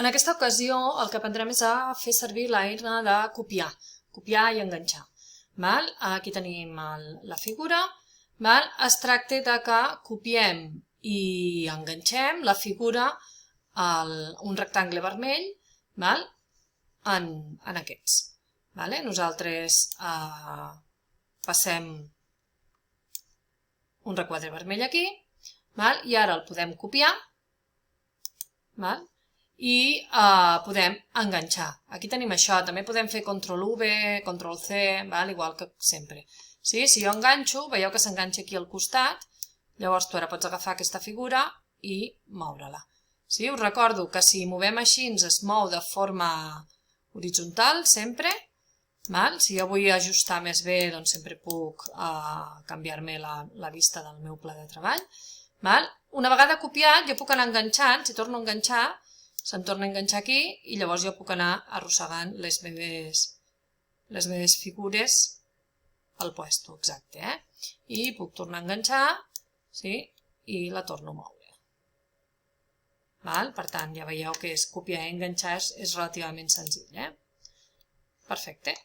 En aquesta ocasió el que aprendrem és a fer servir l'eina de copiar i enganxar. Aquí tenim la figura. Es tracta de que copiem i enganxem la figura un rectangle vermell en aquests. Nosaltres passem un requadre vermell aquí i ara el podem copiar i podem enganxar. Aquí tenim això, també podem fer Ctrl+V, Ctrl+C, igual que sempre. Si jo enganxo, veieu que s'enganxa aquí al costat, llavors tu ara pots agafar aquesta figura i moure-la. Us recordo que si movem així es mou de forma horitzontal sempre. Si jo vull ajustar més bé, doncs sempre puc canviar-me la vista del meu pla de treball. Una vegada copiat, jo puc anar enganxant, si torno a enganxar, se'm torna a enganxar aquí i llavors jo puc anar arrossegant les meves figures al puesto exacte. I puc tornar a enganxar i la torno a moure. Per tant, ja veieu que copiar i enganxar és relativament senzill. Perfecte.